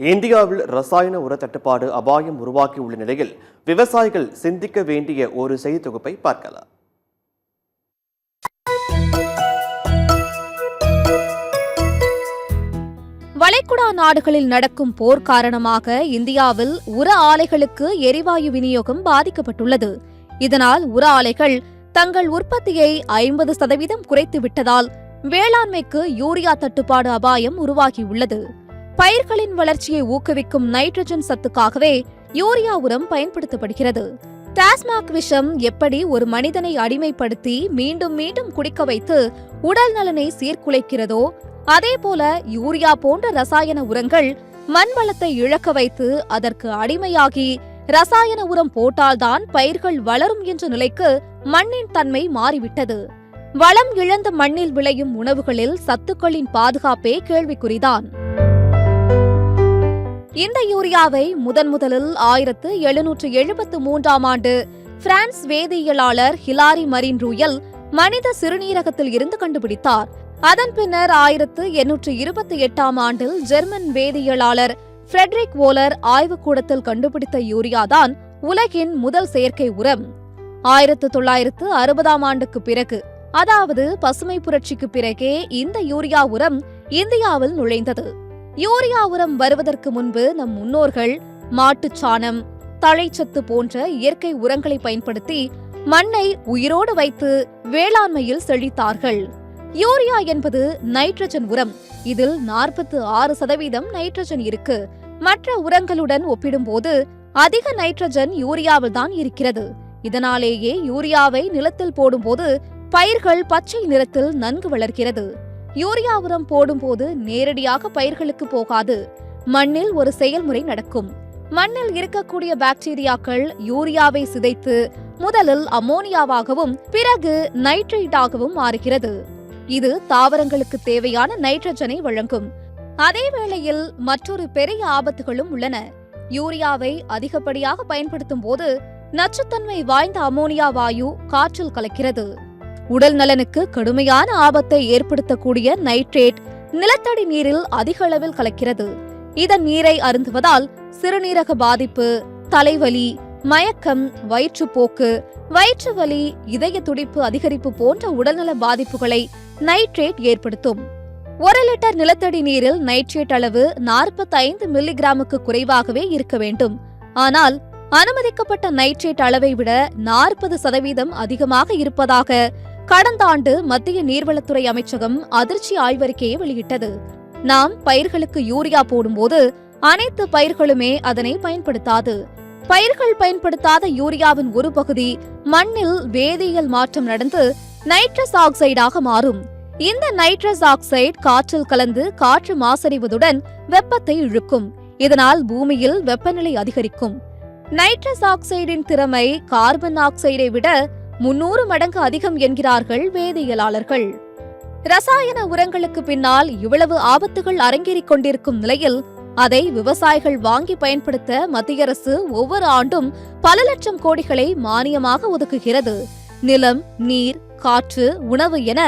இந்தியாவில் ரசாயன உர தட்டுப்பாடு அபாயம் உருவாக்கியுள்ள நிலையில் விவசாயிகள் சிந்திக்க வேண்டிய ஒரு செய்தி தொகுப்பை பார்க்கலாம். வளைகுடா நாடுகளில் நடக்கும் போர் காரணமாக இந்தியாவில் உர ஆலைகளுக்கு எரிவாயு விநியோகம் பாதிக்கப்பட்டுள்ளது. இதனால் உர ஆலைகள் தங்கள் உற்பத்தியை 50% குறைத்து விட்டதால் வேளாண்மைக்கு யூரியா தட்டுப்பாடு அபாயம் உருவாகியுள்ளது. பயிர்களின் வளர்ச்சியை ஊக்குவிக்கும் நைட்ரஜன் சத்துக்காகவே யூரியா உரம் பயன்படுத்தப்படுகிறது. டாஸ்மாக் விஷம் எப்படி ஒரு மனிதனை அடிமைப்படுத்தி மீண்டும் மீண்டும் குடிக்க வைத்து உடல் நலனை சீர்குலைக்கிறதோ, அதேபோல யூரியா போன்ற ரசாயன உரங்கள் மண் வளத்தை இழக்க வைத்து அதற்கு அடிமையாகி ரசாயன உரம் போட்டால்தான் பயிர்கள் வளரும் என்ற நிலைக்கு மண்ணின் தன்மை மாறிவிட்டது. வளம் இழந்த மண்ணில் விளையும் உணவுகளில் சத்துக்களின் பாதுகாப்பே கேள்விக்குறிதான். இந்த யூரியாவை முதலில் 1773ஆம் ஆண்டு பிரான்ஸ் வேதியியலாளர் ஹிலாரி மரின் ரூயல் மனித சிறுநீரகத்தில் இருந்து கண்டுபிடித்தார். அதன் பின்னர் 1828ஆம் ஆண்டில் ஜெர்மன் வேதியியலாளர் ஃபிரெட்ரிக் வோலர் ஆய்வுக்கூடத்தில் கண்டுபிடித்த யூரியாதான் உலகின் முதல் செயற்கை உரம். 1960ஆம் ஆண்டுக்கு பிறகு, அதாவது பசுமை புரட்சிக்கு பிறகே இந்த யூரியா உரம் இந்தியாவில் நுழைந்தது. யூரியா உரம் வருவதற்கு முன்பு நம் முன்னோர்கள் மாட்டுச்சாணம், தழைச்சத்து போன்ற இயற்கை உரங்களை பயன்படுத்தி மண்ணை உயிரோடு வைத்து வேளாண்மையில் செழித்தார்கள். யூரியா என்பது நைட்ரஜன் உரம். இதில் 46% நைட்ரஜன் இருக்கு. மற்ற உரங்களுடன் ஒப்பிடும்போது அதிக நைட்ரஜன் யூரியாவில் தான் இருக்கிறது. இதனாலேயே யூரியாவை நிலத்தில் போடும்போது பயிர்கள் பச்சை நிறத்தில் நன்கு வளர்கிறது. யூரியா உரம் போடும்போது நேரடியாக பயிர்களுக்கு போகாது. மண்ணில் ஒரு செயல்முறை நடக்கும். மண்ணில் இருக்கக்கூடிய பாக்டீரியாக்கள் யூரியாவை சிதைத்து முதலில் அமோனியாவாகவும் பிறகு நைட்ரேட்டாகவும் மாறுகிறது. இது தாவரங்களுக்கு தேவையான நைட்ரஜனை வழங்கும். அதே வேளையில் மற்றொரு பெரிய ஆபத்துகளும் உள்ளன. யூரியாவை அதிகப்படியாக பயன்படுத்தும் போது நச்சுத்தன்மை வாய்ந்த அமோனியா வாயு காற்றில் கலக்கிறது. உடல் நலனுக்கு கடுமையான ஆபத்தை ஏற்படுத்தக்கூடிய நைட்ரேட் நிலத்தடி நீரில் அதிக அளவில் கலக்கிறது. இதன் நீரை அருந்துவதால் சிறுநீரக பாதிப்பு, தலைவலி, மயக்கம், வயிற்றுப்போக்கு, வயிற்று வலி, இதய துடிப்பு அதிகரிப்பு போன்ற உடல்நல பாதிப்புகளை நைட்ரேட் ஏற்படுத்தும். 1 லிட்டர் நிலத்தடி நீரில் நைட்ரேட் அளவு 45 மில்லிகிராமுக்கு குறைவாகவே இருக்க வேண்டும். ஆனால் அனுமதிக்கப்பட்ட நைட்ரேட் அளவை விட 40% அதிகமாக இருப்பதாக கடந்த ஆண்டு மத்திய நீர்வளத்துறை அமைச்சகம் அதிர்ச்சி ஆய்வறிக்கையை வெளியிட்டது. நாம் பயிர்களுக்கு யூரியா போடும்போது அனைத்து பயிர்களுமே அதனை பயன்படுத்தாது. பயிர்கள் பயன்படுத்தாத யூரியாவின் ஒரு பகுதி மண்ணில் வேதியியல் மாற்றம் நடந்து நைட்ரஸ் ஆக்சைடாக மாறும். இந்த நைட்ரஸ் ஆக்சைடு காற்றில் கலந்து காற்று மாசடைவதுடன் வெப்பத்தை இழுக்கும். இதனால் பூமியில் வெப்பநிலை அதிகரிக்கும். நைட்ரஸ் ஆக்சைடின் திறமை கார்பன் ஆக்சைடை விட 300 மடங்கு அதிகம் என்கிறார்கள் வேதியியலாளர்கள். ரசாயன உரங்களுக்கு பின்னால் இவ்வளவு ஆபத்துகள் அரங்கேறிக் கொண்டிருக்கும் நிலையில் அதை விவசாயிகள் வாங்கி பயன்படுத்த மத்திய அரசு ஒவ்வொரு ஆண்டும் பல லட்சம் கோடிகளை மானியமாக ஒதுக்குகிறது. நிலம், நீர், காற்று, உணவு என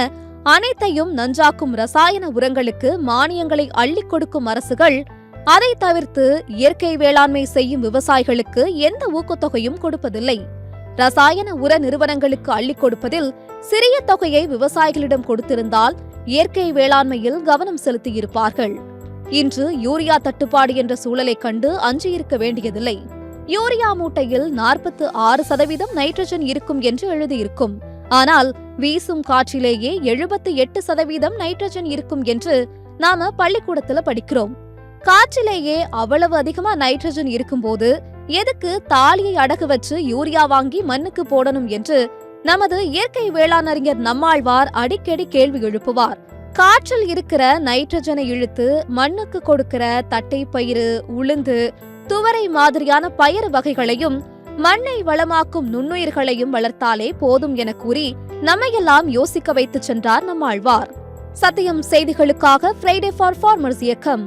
அனைத்தையும் நஞ்சாக்கும் ரசாயன உரங்களுக்கு மானியங்களை அள்ளிக் கொடுக்கும் அரசுகள் அதை தவிர்த்து இயற்கை வேளாண்மை செய்யும் விவசாயிகளுக்கு எந்த ஊக்கத்தொகையும் கொடுப்பதில்லை. ரசாயன உர நிறுவனங்களுக்கு அள்ளிக் கொடுப்பதில் சிறிய தொகையை விவசாயிகளிடம் கொடுத்திருந்தால் இயற்கை வேளாண்மையில் கவனம் செலுத்தியிருப்பார்கள். இன்று யூரியா தட்டுப்பாடு என்ற சூழலை கண்டு அஞ்சியிருக்க வேண்டியதில்லை. யூரியா மூட்டையில் 46% நைட்ரஜன் இருக்கும் என்று எழுதியிருக்கும். ஆனால் வீசும் காற்றிலேயே 78% நைட்ரஜன் இருக்கும் என்று நாம பள்ளிக்கூடத்துல படிக்கிறோம். காற்றிலேயே அவ்வளவு அதிகமா நைட்ரஜன் இருக்கும்போது எதுக்கு தாலியை அடகு வச்சு யூரியா வாங்கி மண்ணுக்கு போடணும் என்று நமது இயற்கை வேளாண் அறிஞர் நம்மாழ்வார் அடிக்கடி கேள்வி எழுப்புவார். காற்றில் இருக்கிற நைட்ரஜனை இழுத்து மண்ணுக்கு கொடுக்கிற தட்டை பயிறு, உளுந்து, துவரை மாதிரியான பயிர் வகைகளையும் மண்ணை வளமாக்கும் நுண்ணுயிர்களையும் வளர்த்தாலே போதும் என கூறி நம்மையெல்லாம் யோசிக்க வைத்து சென்றார் நம்மாழ்வார். சத்தியம் செய்திகளுக்காக ஃப்ரைடே ஃபார் ஃபார்மர்ஸ் இயக்கம்.